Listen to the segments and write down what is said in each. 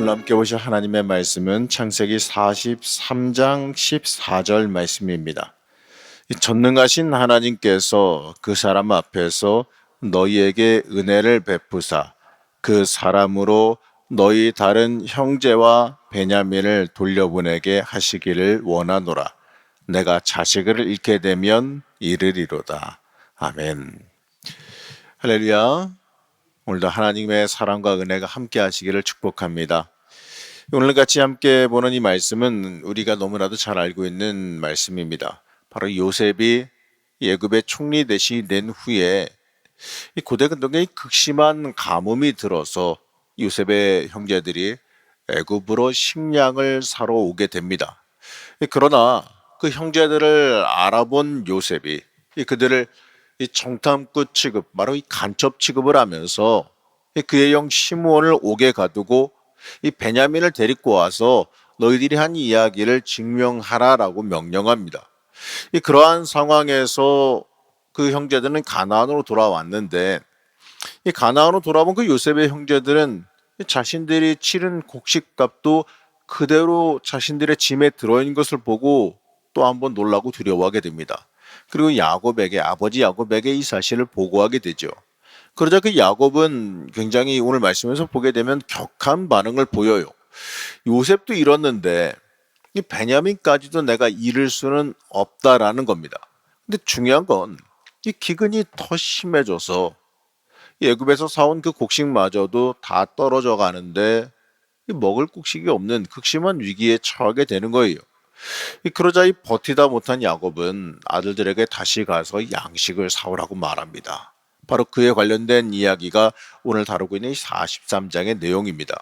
오늘 함께 보실 하나님의 말씀은 창세기 43장 14절 말씀입니다. 이 전능하신 하나님께서 그 사람 앞에서 너희에게 은혜를 베푸사 그 사람으로 너희 다른 형제와 베냐민을 돌려보내게 하시기를 원하노라. 내가 자식을 잃게 되면 이르리로다. 아멘. 할렐루야. 오늘도 하나님의 사랑과 은혜가 함께 하시기를 축복합니다. 오늘 같이 함께 보는 이 말씀은 우리가 너무나도 잘 알고 있는 말씀입니다. 바로 요셉이 애굽의 총리 대신이 된 후에 이 고대 근동에 극심한 가뭄이 들어서 요셉의 형제들이 애굽으로 식량을 사러 오게 됩니다. 그러나 그 형제들을 알아본 요셉이 그들을 이 정탐꾼 취급, 바로 이 간첩 취급을 하면서 그의 형 시므온을 옥에 가두고 이 베냐민을 데리고 와서 너희들이 한 이야기를 증명하라라고 명령합니다. 그러한 상황에서 그 형제들은 가나안으로 돌아왔는데 이 가나안으로 돌아온 그 요셉의 형제들은 자신들이 치른 곡식값도 그대로 자신들의 짐에 들어있는 것을 보고 또 한번 놀라고 두려워하게 됩니다. 그리고 야곱에게, 아버지 야곱에게 이 사실을 보고하게 되죠. 그러자 그 야곱은 굉장히 오늘 말씀에서 보게 되면 격한 반응을 보여요. 요셉도 잃었는데 이 베냐민까지도 내가 잃을 수는 없다라는 겁니다. 근데 중요한 건 이 기근이 더 심해져서 애굽에서 사온 그 곡식마저도 다 떨어져 가는데 먹을 곡식이 없는 극심한 위기에 처하게 되는 거예요. 그러자 이 버티다 못한 야곱은 아들들에게 다시 가서 양식을 사오라고 말합니다. 바로 그에 관련된 이야기가 오늘 다루고 있는 43장의 내용입니다.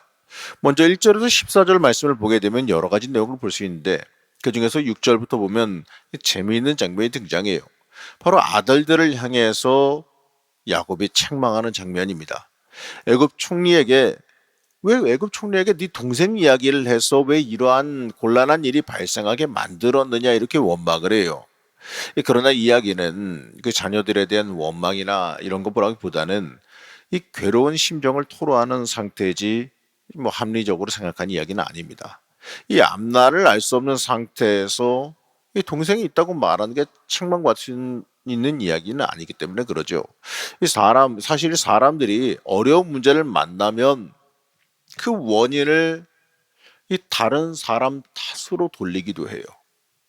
먼저 1절에서 14절 말씀을 보게 되면 여러 가지 내용을 볼 수 있는데 그 중에서 6절부터 보면 재미있는 장면이 등장해요. 바로 아들들을 향해서 야곱이 책망하는 장면입니다. 애굽 총리에게 네 동생 이야기를 해서 왜 이러한 곤란한 일이 발생하게 만들었느냐 이렇게 원망을 해요. 그러나 이야기는 그 자녀들에 대한 원망이나 이런 것보다는 이 괴로운 심정을 토로하는 상태지 뭐 합리적으로 생각한 이야기는 아닙니다. 이 앞날을 알 수 없는 상태에서 이 동생이 있다고 말하는 게 책망받을 수 있는 이야기는 아니기 때문에 그러죠. 사실 사람들이 어려운 문제를 만나면 그 원인을 이 다른 사람 탓으로 돌리기도 해요.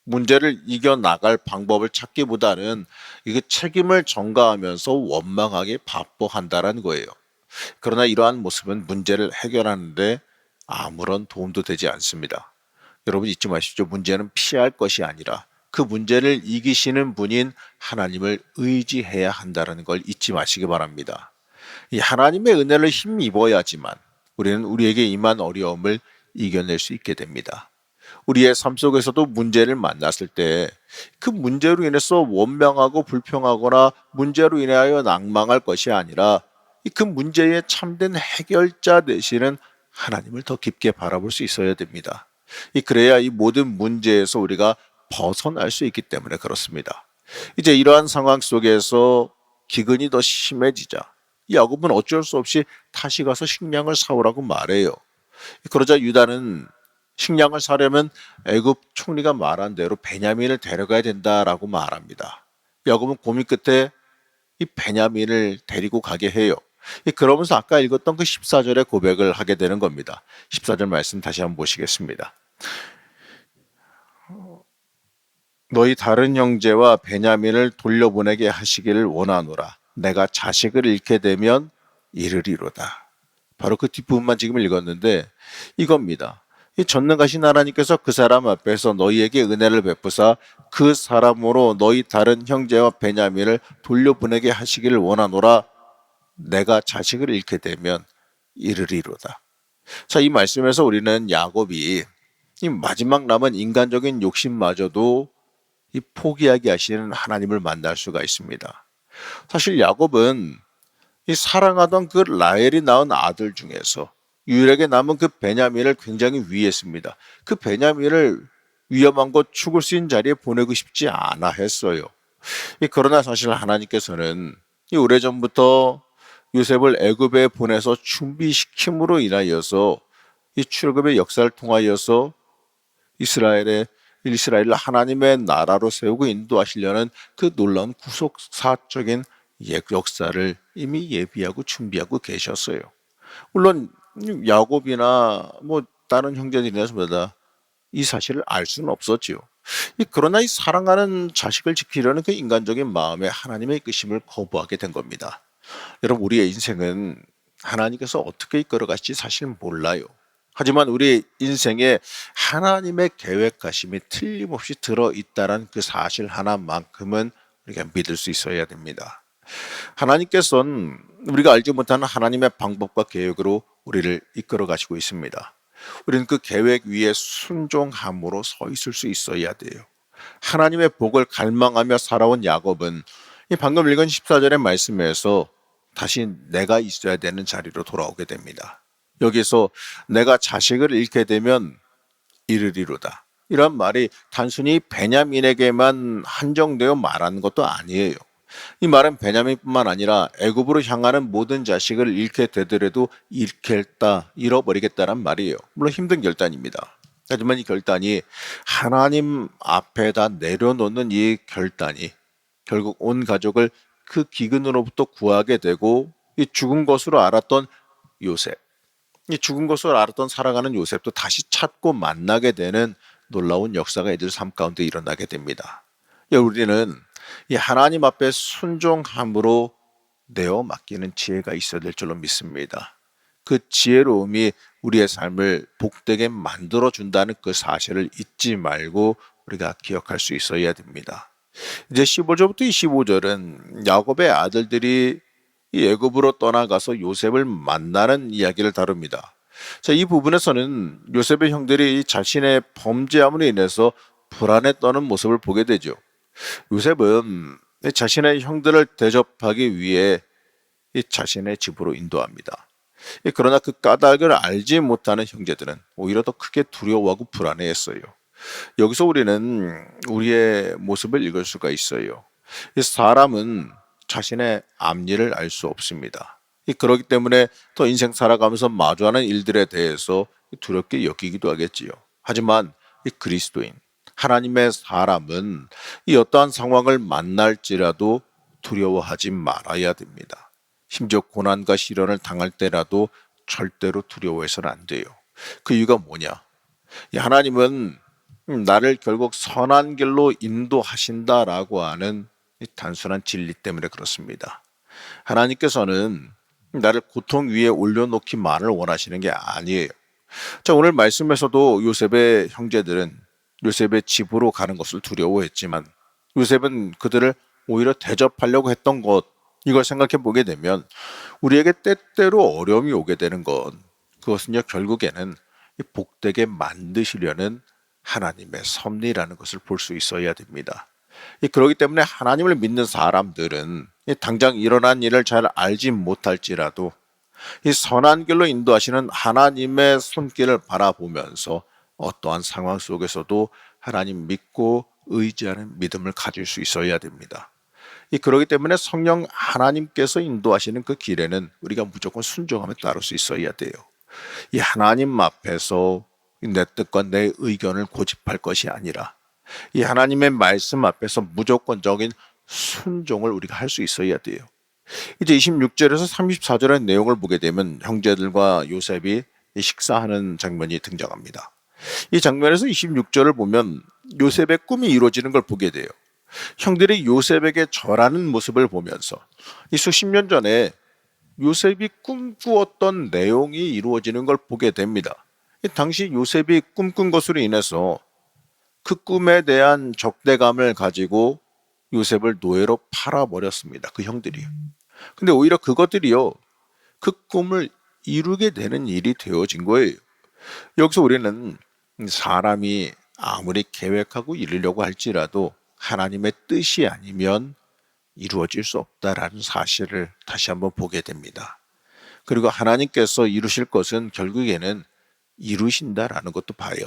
문제를 이겨나갈 방법을 찾기보다는 이게 책임을 전가하면서 원망하게 바빠한다는 거예요. 그러나 이러한 모습은 문제를 해결하는데 아무런 도움도 되지 않습니다. 여러분 잊지 마십시오. 문제는 피할 것이 아니라 그 문제를 이기시는 분인 하나님을 의지해야 한다는 걸 잊지 마시기 바랍니다. 이 하나님의 은혜를 힘입어야지만 우리는 우리에게 임한 어려움을 이겨낼 수 있게 됩니다. 우리의 삶 속에서도 문제를 만났을 때 그 문제로 인해서 원망하고 불평하거나 문제로 인하여 낭망할 것이 아니라 그 문제의 참된 해결자 되시는 하나님을 더 깊게 바라볼 수 있어야 됩니다. 그래야 이 모든 문제에서 우리가 벗어날 수 있기 때문에 그렇습니다. 이제 이러한 상황 속에서 기근이 더 심해지자 야곱은 어쩔 수 없이 다시 가서 식량을 사오라고 말해요. 그러자 유다는 식량을 사려면 애굽 총리가 말한 대로 베냐민을 데려가야 된다라고 말합니다. 야곱은 고민 끝에 이 베냐민을 데리고 가게 해요. 그러면서 아까 읽었던 그 14절의 고백을 하게 되는 겁니다. 14절 말씀 다시 한번 보시겠습니다. 너희 다른 형제와 베냐민을 돌려보내게 하시기를 원하노라. 내가 자식을 잃게 되면 이르리로다. 바로 그 뒷부분만 지금 읽었는데 이겁니다. 이 전능하신 하나님께서 그 사람 앞에서 너희에게 은혜를 베푸사 그 사람으로 너희 다른 형제와 베냐민을 돌려보내게 하시기를 원하노라. 내가 자식을 잃게 되면 이르리로다. 자, 이 말씀에서 우리는 야곱이 이 마지막 남은 인간적인 욕심마저도 이 포기하게 하시는 하나님을 만날 수가 있습니다. 사실 야곱은 이 사랑하던 그 라헬이 낳은 아들 중에서 유일하게 남은 그 베냐민을 굉장히 위했습니다. 그 베냐민을 위험한 곳 죽을 수 있는 자리에 보내고 싶지 않아 했어요. 그러나 사실 하나님께서는 이 오래전부터 요셉을 애굽에 보내서 준비시킴으로 인하여서 이 출애굽의 역사를 통하여서 이스라엘을 하나님의 나라로 세우고 인도하시려는 그 놀라운 구속사적인 역사를 이미 예비하고 준비하고 계셨어요. 물론 야곱이나 뭐 다른 형제들이나 이 사실을 알 수는 없었지요. 그러나 이 사랑하는 자식을 지키려는 그 인간적인 마음에 하나님의 이끄심을 거부하게 된 겁니다. 여러분, 우리의 인생은 하나님께서 어떻게 이끌어 가실지 사실 몰라요. 하지만 우리 인생에 하나님의 계획하심이 틀림없이 들어있다는 그 사실 하나만큼은 우리가 믿을 수 있어야 됩니다. 하나님께서는 우리가 알지 못하는 하나님의 방법과 계획으로 우리를 이끌어 가시고 있습니다. 우리는 그 계획 위에 순종함으로 서 있을 수 있어야 돼요. 하나님의 복을 갈망하며 살아온 야곱은 이 방금 읽은 14절의 말씀에서 다시 내가 있어야 되는 자리로 돌아오게 됩니다. 여기서 내가 자식을 잃게 되면 이르리로다, 이런 말이 단순히 베냐민에게만 한정되어 말하는 것도 아니에요. 이 말은 베냐민뿐만 아니라 애굽으로 향하는 모든 자식을 잃게 되더라도 잃어버리겠다는 말이에요. 물론 힘든 결단입니다. 하지만 이 결단이 하나님 앞에다 내려놓는 이 결단이 결국 온 가족을 그 기근으로부터 구하게 되고, 이 죽은 것으로 알았던 요셉, 이 죽은 것으로 알았던 살아가는 요셉도 다시 찾고 만나게 되는 놀라운 역사가 이들 삶 가운데 일어나게 됩니다. 우리는 이 하나님 앞에 순종함으로 내어 맡기는 지혜가 있어야 될 줄로 믿습니다. 그 지혜로움이 우리의 삶을 복되게 만들어준다는 그 사실을 잊지 말고 우리가 기억할 수 있어야 됩니다. 이제 15절부터 25절은 야곱의 아들들이 이 애굽으로 떠나가서 요셉을 만나는 이야기를 다룹니다. 자, 이 부분에서는 요셉의 형들이 자신의 범죄함으로 인해서 불안에 떠는 모습을 보게 되죠. 요셉은 자신의 형들을 대접하기 위해 자신의 집으로 인도합니다. 그러나 그 까닭을 알지 못하는 형제들은 오히려 더 크게 두려워하고 불안해했어요. 여기서 우리는 우리의 모습을 읽을 수가 있어요. 사람은 자신의 앞일을 알 수 없습니다. 그렇기 때문에 더 인생 살아가면서 마주하는 일들에 대해서 두렵게 여기기도 하겠지요. 하지만 이 그리스도인, 하나님의 사람은 이 어떠한 상황을 만날지라도 두려워하지 말아야 됩니다. 심지어 고난과 시련을 당할 때라도 절대로 두려워해서는 안 돼요. 그 이유가 뭐냐? 하나님은 나를 결국 선한 길로 인도하신다라고 하는 이 단순한 진리 때문에 그렇습니다. 하나님께서는 나를 고통 위에 올려놓기만을 원하시는 게 아니에요. 자, 오늘 말씀에서도 요셉의 형제들은 요셉의 집으로 가는 것을 두려워했지만 요셉은 그들을 오히려 대접하려고 했던 것, 이걸 생각해 보게 되면 우리에게 때때로 어려움이 오게 되는 것, 그것은요 결국에는 복되게 만드시려는 하나님의 섭리라는 것을 볼 수 있어야 됩니다. 그렇기 때문에 하나님을 믿는 사람들은 당장 일어난 일을 잘 알지 못할지라도 이 선한 길로 인도하시는 하나님의 손길을 바라보면서 어떠한 상황 속에서도 하나님 믿고 의지하는 믿음을 가질 수 있어야 됩니다. 그렇기 때문에 성령 하나님께서 인도하시는 그 길에는 우리가 무조건 순종하며 따를 수 있어야 돼요. 이 하나님 앞에서 내 뜻과 내 의견을 고집할 것이 아니라 이 하나님의 말씀 앞에서 무조건적인 순종을 우리가 할 수 있어야 돼요. 이제 26절에서 34절의 내용을 보게 되면 형제들과 요셉이 식사하는 장면이 등장합니다. 이 장면에서 26절을 보면 요셉의 꿈이 이루어지는 걸 보게 돼요. 형들이 요셉에게 절하는 모습을 보면서 이 수십 년 전에 요셉이 꿈꾸었던 내용이 이루어지는 걸 보게 됩니다. 당시 요셉이 꿈꾼 것으로 인해서 그 꿈에 대한 적대감을 가지고 요셉을 노예로 팔아버렸습니다. 그 형들이요. 근데 오히려 그것들이요, 그 꿈을 이루게 되는 일이 되어진 거예요. 여기서 우리는 사람이 아무리 계획하고 이루려고 할지라도 하나님의 뜻이 아니면 이루어질 수 없다라는 사실을 다시 한번 보게 됩니다. 그리고 하나님께서 이루실 것은 결국에는 이루신다라는 것도 봐요.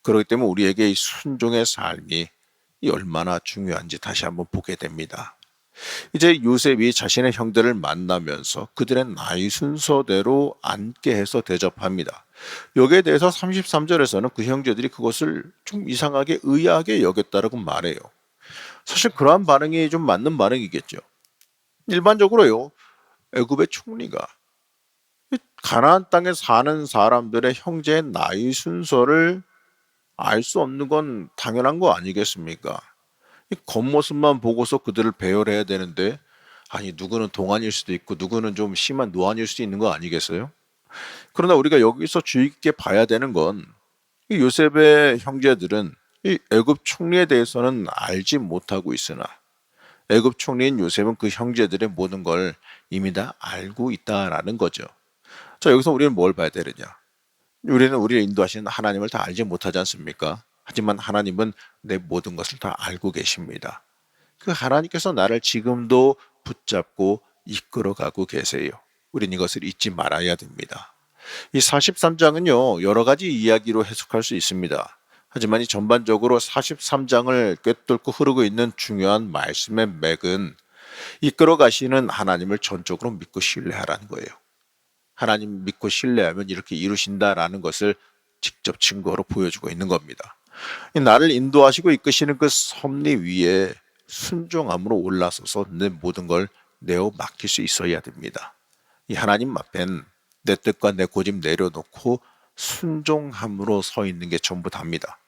그렇기 때문에 우리에게 이 순종의 삶이 얼마나 중요한지 다시 한번 보게 됩니다. 이제 요셉이 자신의 형들을 만나면서 그들의 나이 순서대로 앉게 해서 대접합니다. 여기에 대해서 33절에서는 그 형제들이 그것을 좀 이상하게 의아하게 여겼다라고 말해요. 사실 그러한 반응이 좀 맞는 반응이겠죠. 일반적으로요, 애굽의 총리가 이 가나안 땅에 사는 사람들의 형제의 나이 순서를 알 수 없는 건 당연한 거 아니겠습니까? 이 겉모습만 보고서 그들을 배열해야 되는데, 아니 누구는 동안일 수도 있고 누구는 좀 심한 노안일 수도 있는 거 아니겠어요? 그러나 우리가 여기서 주의 깊게 봐야 되는 건 이 요셉의 형제들은 이 애굽 총리에 대해서는 알지 못하고 있으나 애굽 총리인 요셉은 그 형제들의 모든 걸 이미 다 알고 있다라는 거죠. 자, 여기서 우리는 뭘 봐야 되느냐? 우리는 우리를 인도하시는 하나님을 다 알지 못하지 않습니까? 하지만 하나님은 내 모든 것을 다 알고 계십니다. 그 하나님께서 나를 지금도 붙잡고 이끌어가고 계세요. 우린 이것을 잊지 말아야 됩니다. 이 43장은요, 여러 가지 이야기로 해석할 수 있습니다. 하지만 이 전반적으로 43장을 꿰뚫고 흐르고 있는 중요한 말씀의 맥은 이끌어 가시는 하나님을 전적으로 믿고 신뢰하라는 거예요. 하나님 믿고 신뢰하면 이렇게 이루신다라는 것을 직접 증거로 보여주고 있는 겁니다. 나를 인도하시고 이끄시는 그 섭리 위에 순종함으로 올라서서 내 모든 걸 내어 맡길 수 있어야 됩니다. 이 하나님 앞엔 내 뜻과 내 고집 내려놓고 순종함으로 서 있는 게 전부 답니다.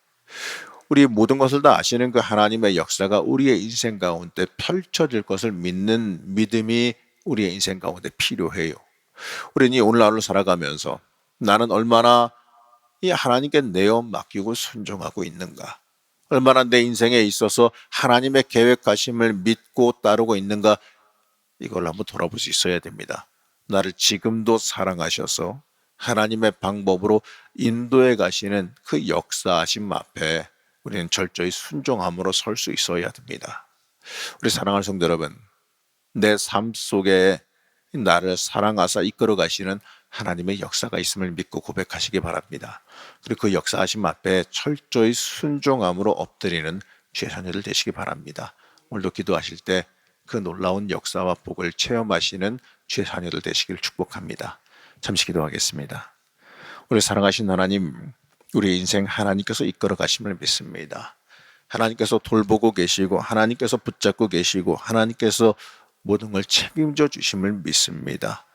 우리 모든 것을 다 아시는 그 하나님의 역사가 우리의 인생 가운데 펼쳐질 것을 믿는 믿음이 우리의 인생 가운데 필요해요. 우리는 이 오늘날을 살아가면서 나는 얼마나 이 하나님께 내어 맡기고 순종하고 있는가? 얼마나 내 인생에 있어서 하나님의 계획하심을 믿고 따르고 있는가? 이걸 한번 돌아볼 수 있어야 됩니다. 나를 지금도 사랑하셔서 하나님의 방법으로 인도해 가시는 그 역사하심 앞에 우리는 철저히 순종함으로 설 수 있어야 됩니다. 우리 사랑하는 성도 여러분, 내 삶 속에 나를 사랑하사 이끌어 가시는 하나님의 역사가 있음을 믿고 고백하시기 바랍니다. 그리고 그 역사하심 앞에 철저히 순종함으로 엎드리는 주의 자녀들 되시기 바랍니다. 오늘도 기도하실 때 그 놀라운 역사와 복을 체험하시는 주의 자녀들 되시길 축복합니다. 잠시 기도하겠습니다. 우리 사랑하신 하나님, 우리 인생 하나님께서 이끌어 가심을 믿습니다. 하나님께서 돌보고 계시고 하나님께서 붙잡고 계시고 하나님께서 모든 걸 책임져 주심을 믿습니다.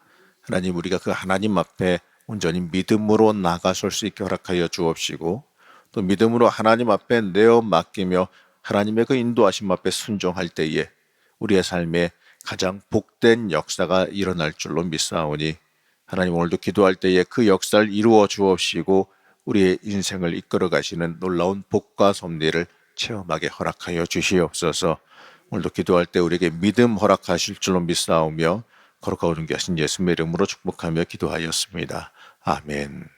하나님, 우리가 그 하나님 앞에 온전히 믿음으로 나가설 수 있게 허락하여 주옵시고 또 믿음으로 하나님 앞에 내어 맡기며 하나님의 그 인도하심 앞에 순종할 때에 우리의 삶에 가장 복된 역사가 일어날 줄로 믿사오니 하나님, 오늘도 기도할 때에 그 역사를 이루어 주옵시고 우리의 인생을 이끌어 가시는 놀라운 복과 섭리를 체험하게 허락하여 주시옵소서. 오늘도 기도할 때 우리에게 믿음 허락하실 줄로 믿사오며 거룩하고 존귀하신 예수님의 이름으로 축복하며 기도하였습니다. 아멘.